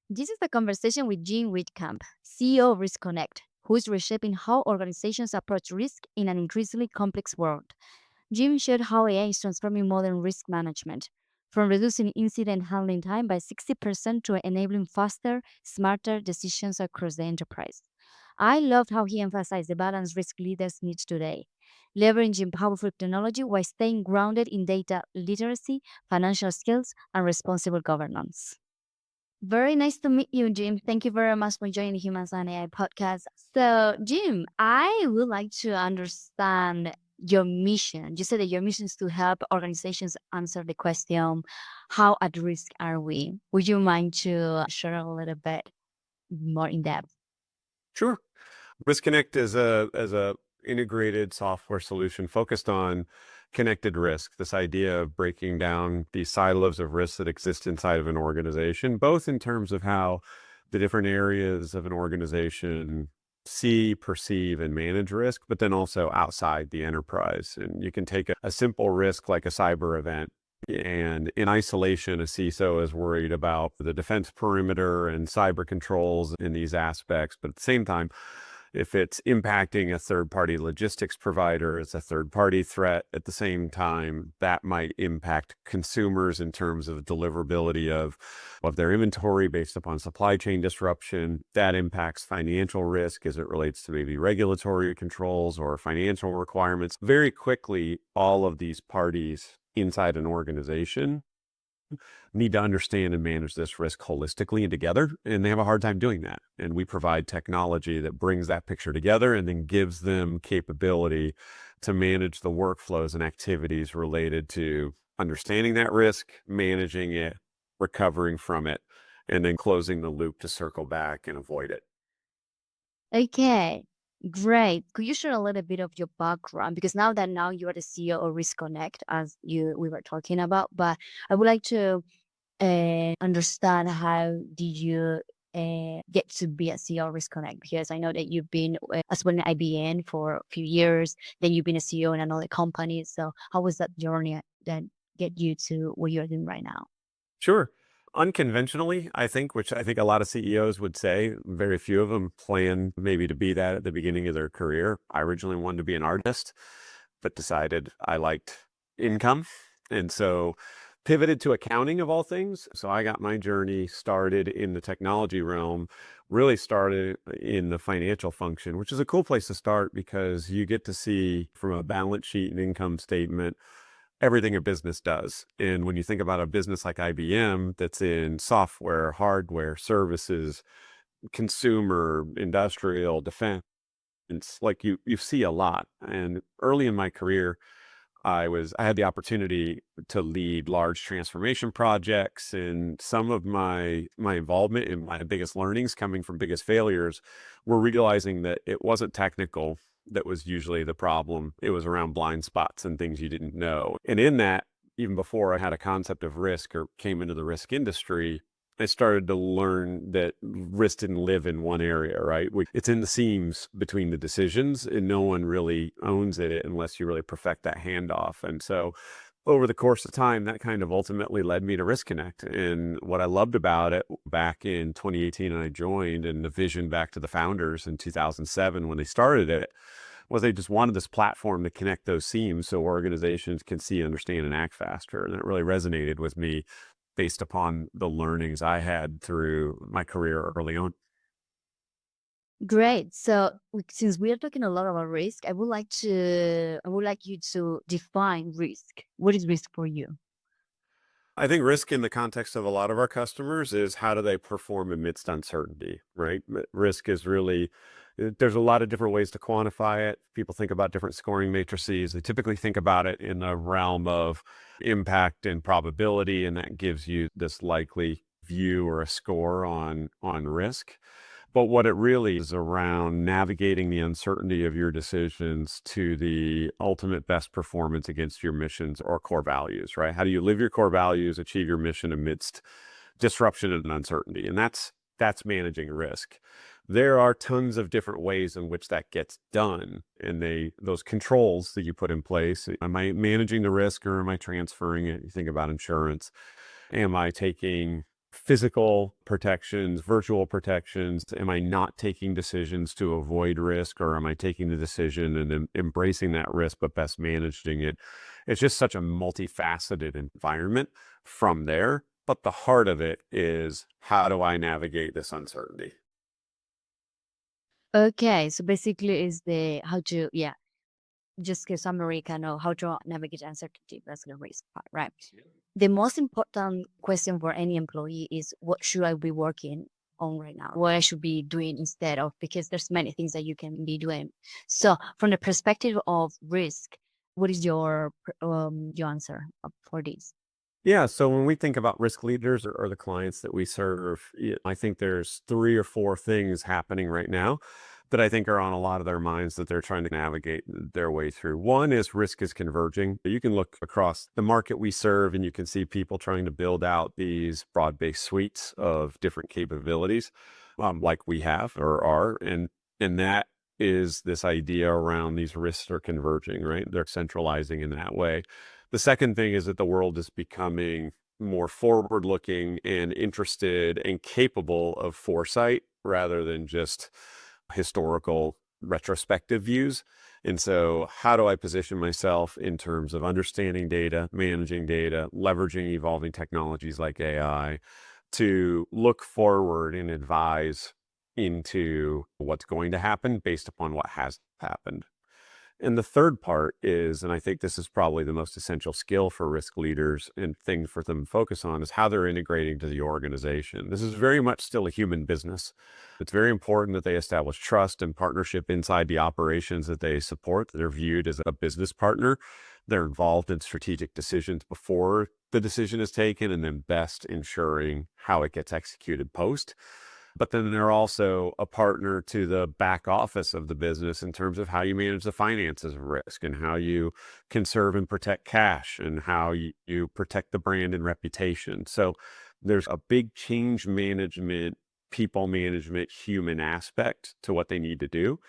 This is a conversation with Jim Wetekamp, CEO of Riskonnect, who is reshaping how organizations approach risk in an increasingly complex world. Jim shared how AI is transforming modern risk management, from reducing incident handling time by 60% to enabling faster, smarter decisions across the enterprise. I loved how he emphasized the balance risk leaders need today, leveraging powerful technology while staying grounded in data literacy, financial skills, and responsible governance. Very nice to meet you, Jim. Thank you very much for joining Humans and AI podcast. So, Jim, I would like to understand your mission. You said that your mission is to help organizations answer the question, how at risk are we? Would you mind to share a little bit more in depth? Sure. Riskonnect is a integrated software solution focused on connected risk. This idea of breaking down the silos of risk that exist inside of an organization, both in terms of how the different areas of an organization see, perceive, and manage risk, but then also outside the enterprise. And you can take a simple risk like a cyber event. And in isolation, a CISO is worried about the defense perimeter and cyber controls in these aspects. But at the same time, if it's impacting a third-party logistics provider, it's a third-party threat. At the same time, that might impact consumers in terms of deliverability of their inventory based upon supply chain disruption. That impacts financial risk as it relates to maybe regulatory controls or financial requirements. Very quickly, all of these parties inside an organization need to understand and manage this risk holistically and together, and they have a hard time doing that. And we provide technology that brings that picture together and then gives them capability to manage the workflows and activities related to understanding that risk, managing it, recovering from it, and then closing the loop to circle back and avoid it. Okay, great. Could you share a little bit of your background? Because now you are the CEO of Riskonnect, as we were talking about, but I would like to understand how did you get to be a CEO of Riskonnect? Because I know that you've been as well in IBM for a few years, then you've been a CEO in another company. So how was that journey that get you to what you're doing right now? Sure. Unconventionally, I think, which I think a lot of CEOs would say, very few of them plan maybe to be that at the beginning of their career. I originally wanted to be an artist, but decided I liked income. And so pivoted to accounting of all things. So I got my journey started in the technology realm, really started in the financial function, which is a cool place to start because you get to see from a balance sheet and income statement everything a business does. And when you think about a business like IBM that's in software, hardware, services, consumer, industrial, defense, it's like you see a lot. And early in my career, I had the opportunity to lead large transformation projects, and some of my involvement and my biggest learnings coming from biggest failures were realizing that it wasn't technical that was usually the problem. It was around blind spots and things you didn't know. And in that, even before I had a concept of risk or came into the risk industry, I started to learn that risk didn't live in one area, right? It's in the seams between the decisions, and no one really owns it unless you really perfect that handoff. And so over the course of time, that kind of ultimately led me to Riskonnect. And what I loved about it back in 2018, and I joined, and the vision back to the founders in 2007 when they started it, was they just wanted this platform to connect those seams so organizations can see, understand, and act faster. And it really resonated with me based upon the learnings I had through my career early on. Great. So since we are talking a lot about risk, I would like you to define risk. What is risk for you? I think risk in the context of a lot of our customers is how do they perform amidst uncertainty, right? Risk is really, there's a lot of different ways to quantify it. People think about different scoring matrices. They typically think about it in the realm of impact and probability, and that gives you this likely view or a score on risk. But what it really is around navigating the uncertainty of your decisions to the ultimate best performance against your missions or core values, right? How do you live your core values, achieve your mission amidst disruption and uncertainty? And that's managing risk. There are tons of different ways in which that gets done. And those controls that you put in place, am I managing the risk or am I transferring it? You think about insurance. Am I taking physical protections, virtual protections? Am I not taking decisions to avoid risk, or am I taking the decision and embracing that risk, but best managing it? It's just such a multifaceted environment from there. But the heart of it is, how do I navigate this uncertainty? Okay, so basically is the how to just a summary kind of how to navigate uncertainty. That's the risk part, right? The most important question for any employee is what should I be working on right now? What I should be doing instead of, because there's many things that you can be doing. So from the perspective of risk, what is your answer for this? Yeah. So when we think about risk leaders, or the clients that we serve, I think there's three or four things happening right now that I think are on a lot of their minds that they're trying to navigate their way through. One is risk is converging. You can look across the market we serve and you can see people trying to build out these broad-based suites of different capabilities, like we have or are. And that is this idea around these risks are converging, right? They're centralizing in that way. The second thing is that the world is becoming more forward looking and interested and capable of foresight rather than just historical retrospective views. And so, how do I position myself in terms of understanding data, managing data, leveraging evolving technologies like AI to look forward and advise into what's going to happen based upon what has happened? And the third part is, and I think this is probably the most essential skill for risk leaders and thing for them to focus on, is how they're integrating to the organization. This is very much still a human business. It's very important that they establish trust and partnership inside the operations that they support. They're viewed as a business partner. They're involved in strategic decisions before the decision is taken, and then best ensuring how it gets executed post. But then they're also a partner to the back office of the business in terms of how you manage the finances of risk and how you conserve and protect cash and how you protect the brand and reputation. So there's a big change management, people management, human aspect to what they need to do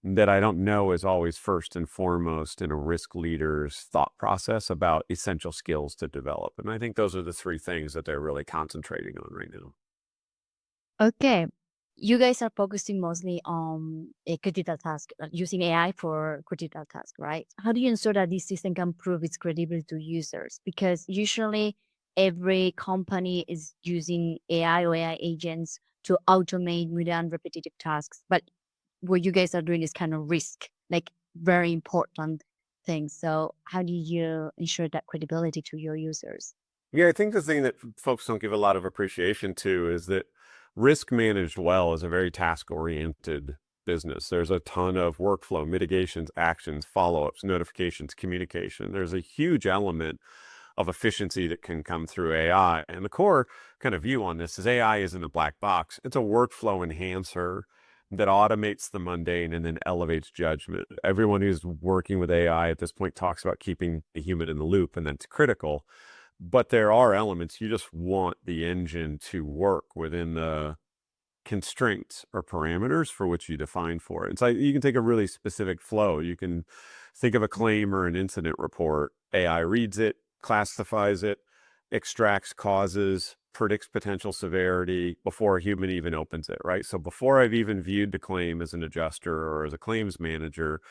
that I don't know is always first and foremost in a risk leader's thought process about essential skills to develop. And I think those are the three things that they're really concentrating on right now. Okay. You guys are focusing mostly on a critical task, using AI for critical task, right? How do you ensure that this system can prove its credibility to users? Because usually every company is using AI or AI agents to automate mundane repetitive tasks. But what you guys are doing is kind of risk, like very important things. So how do you ensure that credibility to your users? Yeah, I think the thing that folks don't give a lot of appreciation to is that risk managed well is a very task oriented business. There's a ton of workflow, mitigations, actions, follow ups, notifications, communication. There's a huge element of efficiency that can come through AI. And the core kind of view on this is AI isn't a black box, it's a workflow enhancer that automates the mundane and then elevates judgment. Everyone who's working with AI at this point talks about keeping the human in the loop, and that's critical. But there are elements you just want the engine to work within the constraints or parameters for which you define for it. It's like you can take a really specific flow. You can think of a claim or an incident report. AI reads it, classifies it, extracts causes, predicts potential severity before a human even opens it, right? So before I've even viewed the claim as an adjuster or as a claims manager,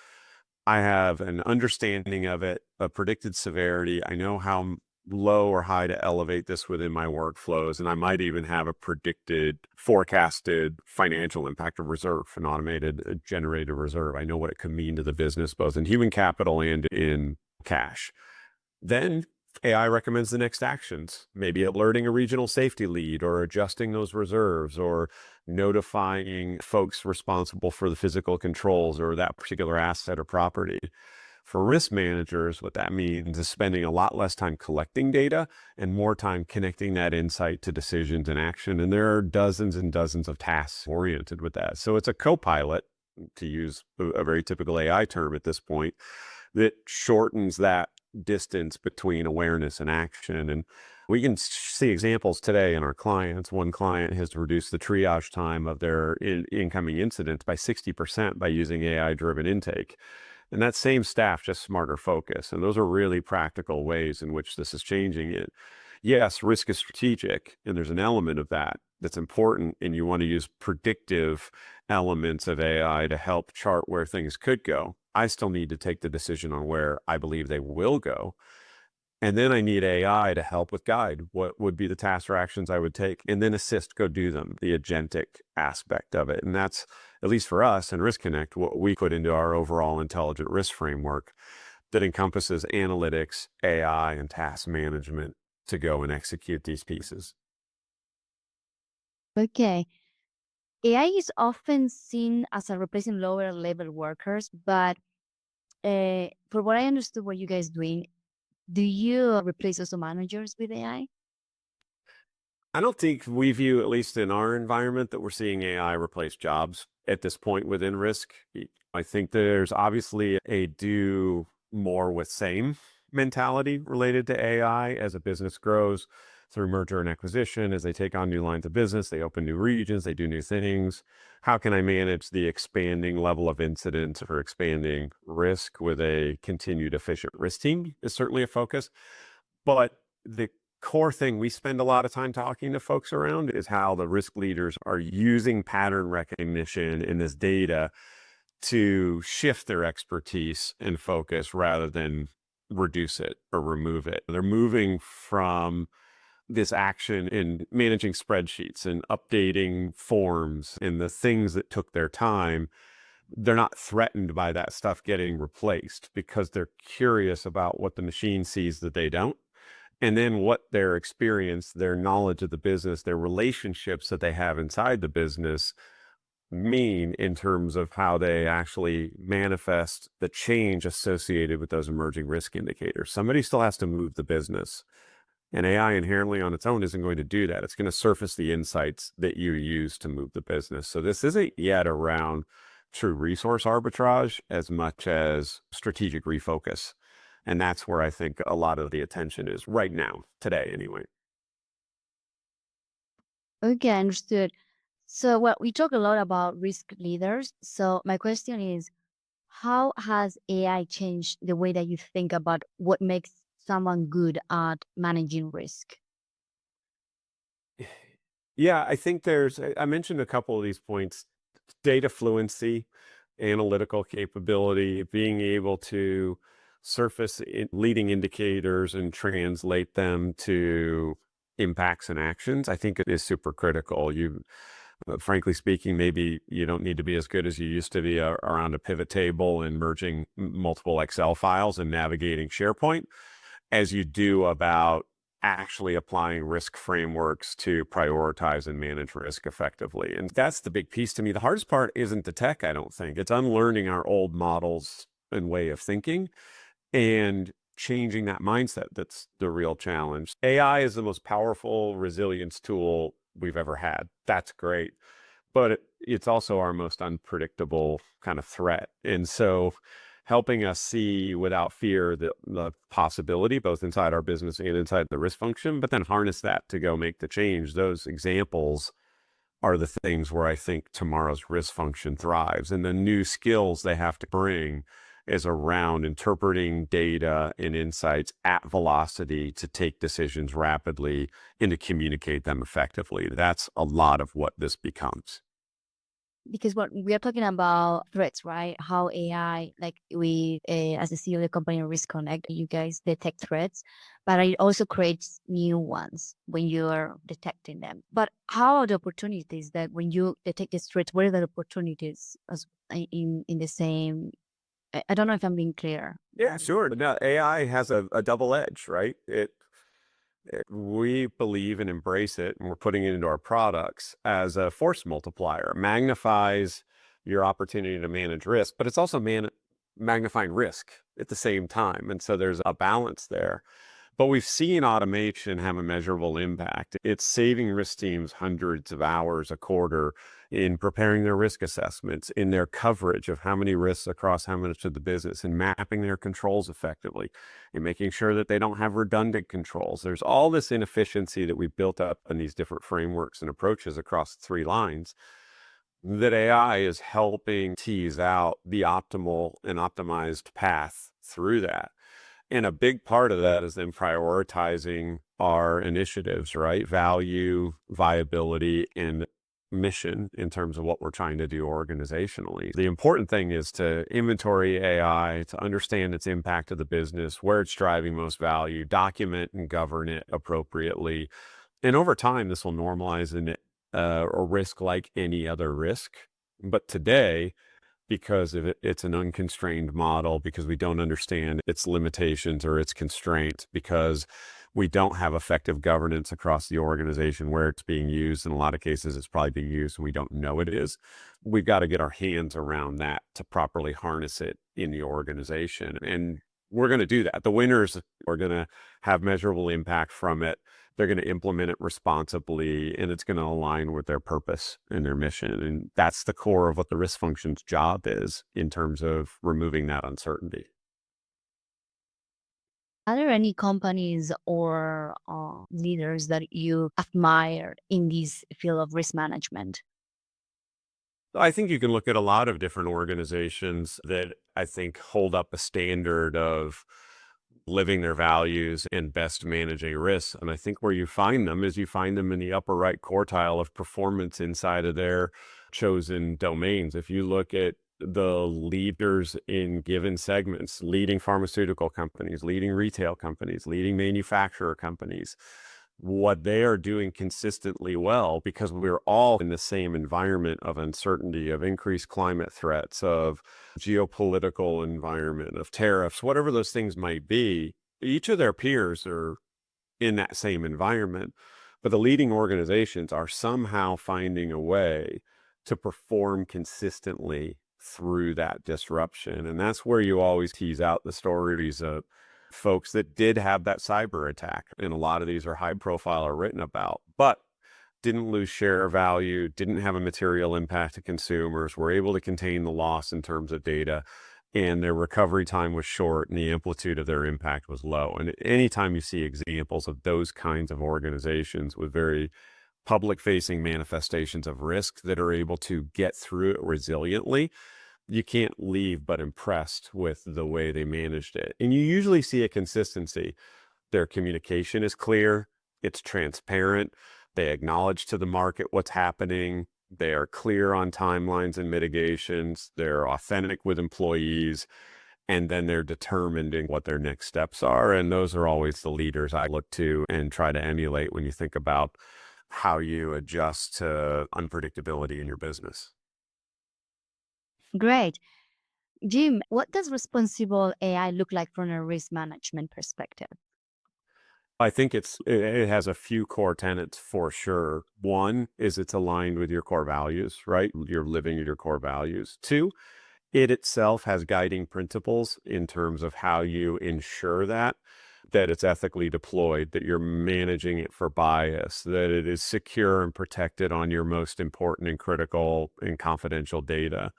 I have an understanding of it, a predicted severity. I know how low or high to elevate this within my workflows. And I might even have a predicted, forecasted financial impact of reserve, an automated generated reserve. I know what it could mean to the business, both in human capital and in cash. Then AI recommends the next actions, maybe alerting a regional safety lead or adjusting those reserves or notifying folks responsible for the physical controls or that particular asset or property. For risk managers, what that means is spending a lot less time collecting data and more time connecting that insight to decisions and action. And there are dozens and dozens of tasks oriented with that. So it's a co-pilot, to use a very typical AI term at this point, that shortens that distance between awareness and action. And we can see examples today in our clients. One client has reduced the triage time of their incoming incidents by 60% by using AI-driven intake. And that same staff, just smarter focus. And those are really practical ways in which this is changing it. yes, risk is strategic, and there's an element of that that's important, and you want to use predictive elements of AI to help chart where things could go. I still need to take the decision on where I believe they will go. And then I need AI to help with guide what would be the tasks or actions I would take, and then assist go do them, the agentic aspect of it. And that's, at least for us and Riskonnect, what we put into our overall intelligent risk framework that encompasses analytics, AI, and task management to go and execute these pieces. Okay. AI is often seen as a replacing lower level workers, but for what I understood, what you guys doing, do you replace also managers with AI? I don't think we view, at least in our environment, that we're seeing AI replace jobs at this point within risk. I think there's obviously a do more with same mentality related to AI as a business grows through merger and acquisition, as they take on new lines of business, they open new regions, they do new things. How can I manage the expanding level of incidents or expanding risk with a continued efficient risk team is certainly a focus. But the core thing we spend a lot of time talking to folks around is how the risk leaders are using pattern recognition in this data to shift their expertise and focus rather than reduce it or remove it. They're moving from this action in managing spreadsheets and updating forms and the things that took their time. They're not threatened by that stuff getting replaced because they're curious about what the machine sees that they don't, and then what their experience, their knowledge of the business, their relationships that they have inside the business mean in terms of how they actually manifest the change associated with those emerging risk indicators. Somebody still has to move the business. And AI inherently on its own isn't going to do that. It's going to surface the insights that you use to move the business. So this isn't yet around true resource arbitrage as much as strategic refocus. And that's where I think a lot of the attention is right now, today anyway. Okay, understood. So, well, we talk a lot about risk leaders. So, my question is, how has AI changed the way that you think about what makes someone good at managing risk? Yeah, I think I mentioned a couple of these points: data fluency, analytical capability, being able to surface leading indicators and translate them to impacts and actions. I think it is super critical. Frankly speaking, maybe you don't need to be as good as you used to be around a pivot table and merging multiple Excel files and navigating SharePoint as you do about actually applying risk frameworks to prioritize and manage risk effectively. And that's the big piece to me. The hardest part isn't the tech, I don't think. It's unlearning our old models and way of thinking and changing that mindset. That's the real challenge. AI is the most powerful resilience tool we've ever had. That's great. But it's also our most unpredictable kind of threat. And so helping us see without fear the possibility, both inside our business and inside the risk function, but then harness that to go make the change. Those examples are the things where I think tomorrow's risk function thrives. And the new skills they have to bring is around interpreting data and insights at velocity to take decisions rapidly and to communicate them effectively. That's a lot of what this becomes. Because what we are talking about threats, right? How AI, like we, as the CEO of the company Riskonnect, you guys detect threats, but it also creates new ones when you are detecting them. But how are the opportunities that when you detect these threats, what are the opportunities as in the same? I don't know if I'm being clear. Yeah, sure. Now, AI has a double edge, right? We believe and embrace it, and we're putting it into our products as a force multiplier. It magnifies your opportunity to manage risk, but it's also magnifying risk at the same time. And so there's a balance there. But we've seen automation have a measurable impact. It's saving risk teams hundreds of hours a quarter in preparing their risk assessments, in their coverage of how many risks across how much of the business, and mapping their controls effectively, and making sure that they don't have redundant controls. There's all this inefficiency that we've built up in these different frameworks and approaches across the three lines that AI is helping tease out the optimal and optimized path through that. And a big part of that is then prioritizing our initiatives, right? Value, viability, and mission in terms of what we're trying to do organizationally. The important thing is to inventory AI, to understand its impact to the business, where it's driving most value, document and govern it appropriately. And over time, this will normalize a risk like any other risk. But today, because it's an unconstrained model, because we don't understand its limitations or its constraints, because we don't have effective governance across the organization where it's being used. In a lot of cases, it's probably being used and we don't know it is. We've got to get our hands around that to properly harness it in the organization. And we're going to do that. The winners are going to have measurable impact from it. They're going to implement it responsibly, and it's going to align with their purpose and their mission. And that's the core of what the risk function's job is in terms of removing that uncertainty. Are there any companies or leaders that you admire in this field of risk management? I think you can look at a lot of different organizations that I think hold up a standard of living their values and best managing risks. And I think where you find them is you find them in the upper right quartile of performance inside of their chosen domains. If you look at the leaders in given segments, leading pharmaceutical companies, leading retail companies, leading manufacturer companies, what they are doing consistently well, because we're all in the same environment of uncertainty, of increased climate threats, of geopolitical environment, of tariffs, whatever those things might be. Each of their peers are in that same environment, but the leading organizations are somehow finding a way to perform consistently through that disruption. And that's where you always tease out the stories of folks that did have that cyber attack. And a lot of these are high profile or written about, but didn't lose share value, didn't have a material impact to consumers, were able to contain the loss in terms of data, and their recovery time was short and the amplitude of their impact was low. And anytime you see examples of those kinds of organizations with very public facing manifestations of risk that are able to get through it resiliently, you can't leave but impressed with the way they managed it. And you usually see a consistency. Their communication is clear, it's transparent, they acknowledge to the market what's happening, they are clear on timelines and mitigations, they're authentic with employees, and then they're determined in what their next steps are. And those are always the leaders I look to and try to emulate when you think about how you adjust to unpredictability in your business. Great. Jim, what does responsible AI look like from a risk management perspective? I think it has a few core tenets for sure. One is it's aligned with your core values, right? You're living your core values. Two, it itself has guiding principles in terms of how you ensure that it's ethically deployed, that you're managing it for bias, that it is secure and protected on your most important and critical and confidential data,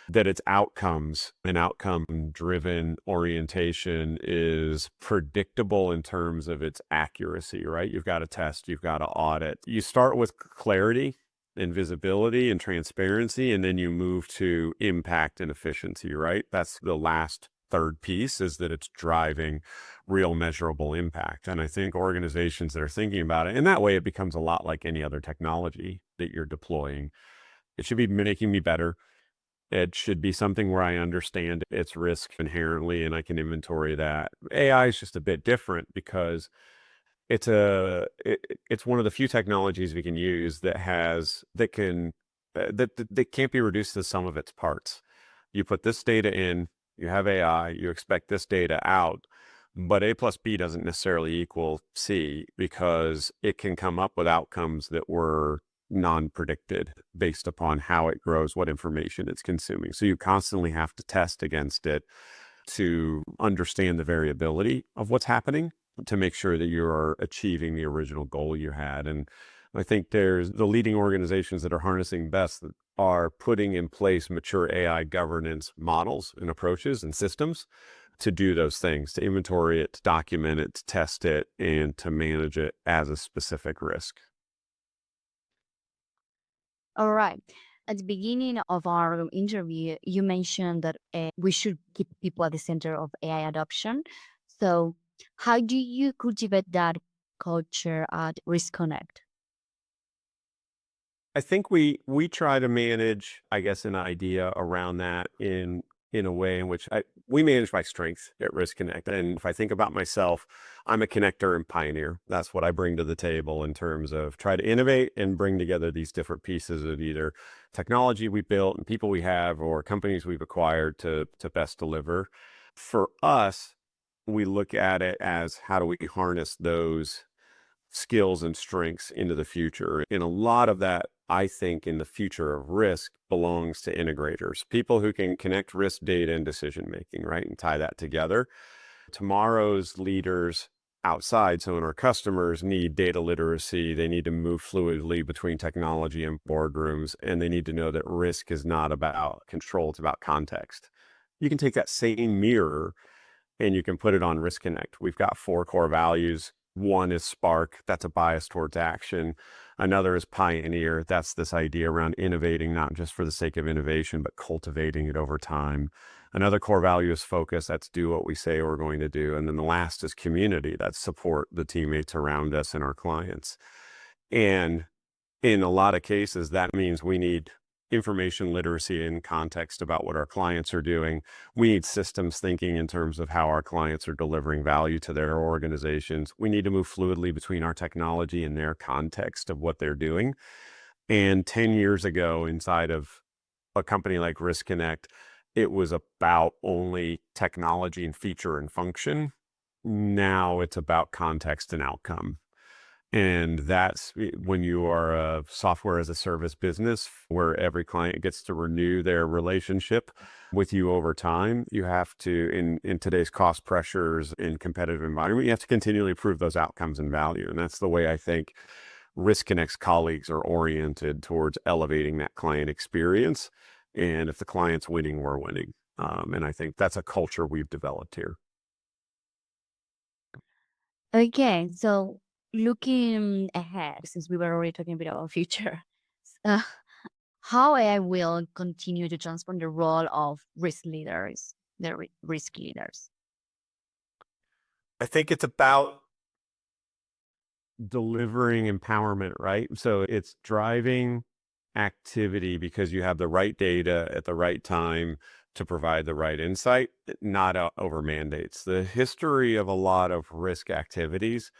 that its outcomes and outcome driven orientation is predictable in terms of its accuracy, right? You've got to test, you've got to audit. You start with clarity and visibility and transparency, and then you move to impact and efficiency, right? That's the last third piece, is that it's driving real measurable impact. And I think organizations that are thinking about it in that way, it becomes a lot like any other technology that you're deploying. It should be making me better. It should be something where I understand its risk inherently and I can inventory that. AI is just a bit different because it's one of the few technologies we can use that can't be reduced to the sum of its parts. You put this data in, you have AI, you expect this data out, but A plus B doesn't necessarily equal C, because it can come up with outcomes that were non-predicted based upon how it grows, what information it's consuming. So you constantly have to test against it to understand the variability of what's happening to make sure that you are achieving the original goal you had. And I think there's the leading organizations that are harnessing best that are putting in place mature AI governance models and approaches and systems to do those things, to inventory it, to document it, to test it, and to manage it as a specific risk. All right. At the beginning of our interview, you mentioned that we should keep people at the center of AI adoption. So, how do you cultivate that culture at Riskonnect? I think we try to manage, I guess, an idea around that in a way in which we manage my strengths at Risk Connect. And if I think about myself, I'm a connector and pioneer. That's what I bring to the table in terms of try to innovate and bring together these different pieces of either technology we built and people we have or companies we've acquired to best deliver. For us, we look at it as how do we harness those skills and strengths into the future. And a lot of that, I think, in the future of risk belongs to integrators, people who can connect risk data and decision making, right? And tie that together. Tomorrow's leaders outside, so in our customers, need data literacy. They need to move fluidly between technology and boardrooms, and they need to know that risk is not about control, it's about context. You can take that same mirror and you can put it on Risk Connect. We've got 4 core values. One is Spark. That's a bias towards action. Another is Pioneer. That's this idea around innovating, not just for the sake of innovation, but cultivating it over time. Another core value is Focus. That's do what we say we're going to do. And then the last is Community. That's support the teammates around us and our clients. And in a lot of cases, that means we need information literacy and context about what our clients are doing. We need systems thinking in terms of how our clients are delivering value to their organizations. We need to move fluidly between our technology and their context of what they're doing. And 10 years ago, inside of a company like Risk Connect, it was about only technology and feature and function. Now it's about context and outcome. And that's when you are a software as a service business where every client gets to renew their relationship with you over time. You have to, in today's cost pressures in competitive environment, you have to continually improve those outcomes and value. And that's the way I think Risk Connect's colleagues are oriented towards elevating that client experience. And if the client's winning, we're winning. And I think that's a culture we've developed here. Okay, so looking ahead, since we were already talking a bit about future, uh, how AI will continue to transform the role of risk leaders, risk leaders. I think it's about delivering empowerment, right? So it's driving activity because you have the right data at the right time to provide the right insight, not over mandates. The history of a lot of risk activities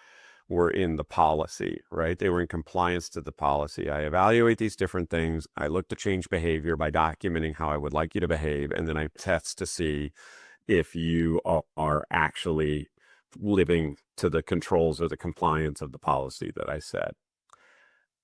were in the policy, right? They were in compliance to the policy. I evaluate these different things. I look to change behavior by documenting how I would like you to behave. And then I test to see if you are actually living to the controls or the compliance of the policy that I set.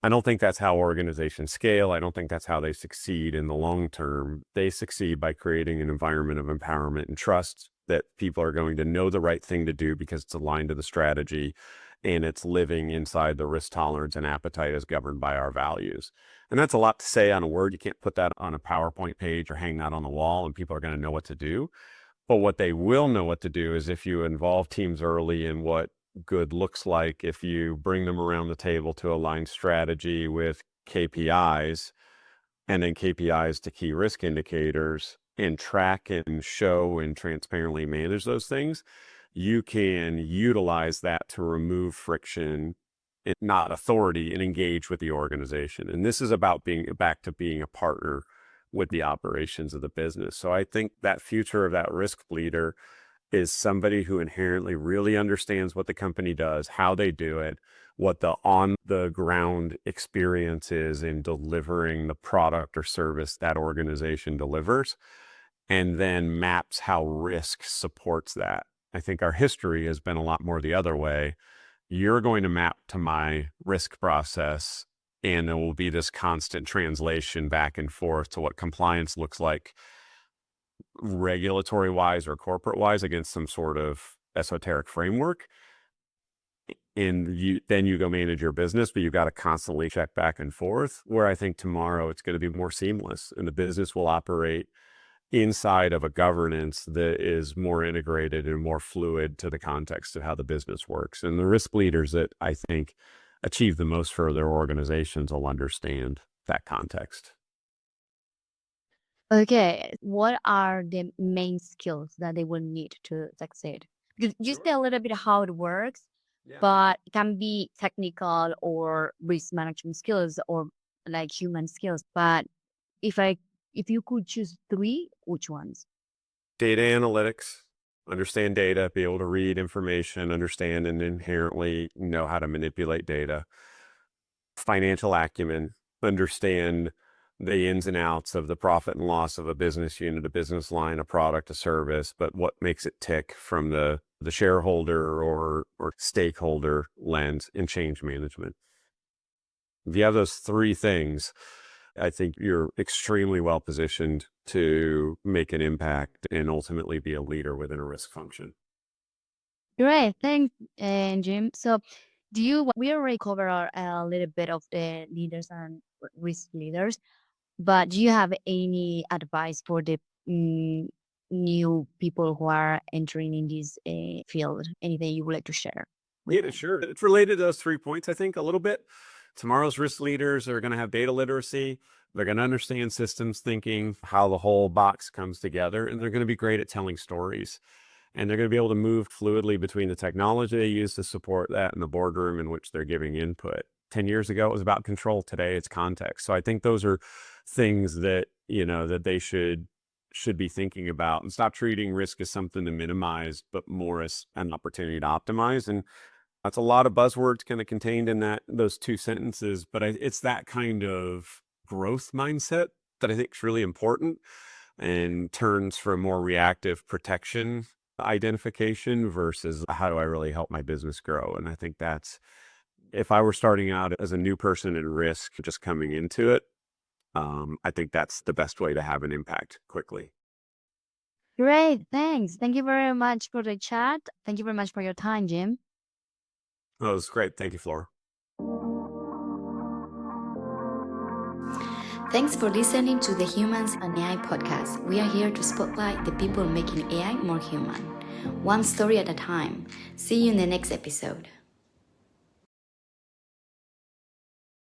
I don't think that's how organizations scale. I don't think that's how they succeed in the long term. They succeed by creating an environment of empowerment and trust that people are going to know the right thing to do because it's aligned to the strategy and it's living inside the risk tolerance and appetite as governed by our values. And that's a lot to say on a word. You can't put that on a PowerPoint page or hang that on the wall and people are going to know what to do. But what they will know what to do is if you involve teams early in what good looks like, if you bring them around the table to align strategy with KPIs and then KPIs to key risk indicators and track and show and transparently manage those things, you can utilize that to remove friction and not authority and engage with the organization. And this is about being back to being a partner with the operations of the business. So I think that future of that risk leader is somebody who inherently really understands what the company does, how they do it, what the on the ground experience is in delivering the product or service that organization delivers, and then maps how risk supports that. I think our history has been a lot more the other way. You're going to map to my risk process, and there will be this constant translation back and forth to what compliance looks like regulatory wise or corporate wise against some sort of esoteric framework. And then you go manage your business, but you've got to constantly check back and forth. Where I think tomorrow it's going to be more seamless and the business will operate inside of a governance that is more integrated and more fluid to the context of how the business works. And the risk leaders that I think achieve the most for their organizations will understand that context. Okay, what are the main skills that they will need to succeed? Because you Sure. say a little bit how it works, but it can be technical or risk management skills or like human skills. But if I if you could choose three, which ones? Data analytics, understand data, be able to read information, understand and inherently know how to manipulate data. Financial acumen, understand the ins and outs of the profit and loss of a business unit, a business line, a product, a service, but what makes it tick from the shareholder or stakeholder lens, and change management. If you have those three things, I think you're extremely well positioned to make an impact and ultimately be a leader within a risk function. Great, thanks, Jim. So, we already covered a little bit of the leaders and risk leaders, but do you have any advice for the mm, new people who are entering in this field? Anything you would like to share with Yeah, them? sure. It's related to those 3 points, I think, a little bit. Tomorrow's risk leaders are gonna have data literacy. They're gonna understand systems thinking, how the whole box comes together, and they're gonna be great at telling stories. And they're gonna be able to move fluidly between the technology they use to support that and the boardroom in which they're giving input. 10 years ago, it was about control. Today, it's context. So I think those are things that, that they should be thinking about and stop treating risk as something to minimize, but more as an opportunity to optimize. And that's a lot of buzzwords kind of contained in those two sentences, but it's that kind of growth mindset that I think is really important and turns from more reactive protection identification versus how do I really help my business grow? And I think that's if I were starting out as a new person in risk, just coming into it, I think that's the best way to have an impact quickly. Great, thanks. Thank you very much for the chat. Thank you very much for your time, Jim. Oh, it was great. Thank you, Flora. Thanks for listening to the Humans and AI podcast. We are here to spotlight the people making AI more human, one story at a time. See you in the next episode.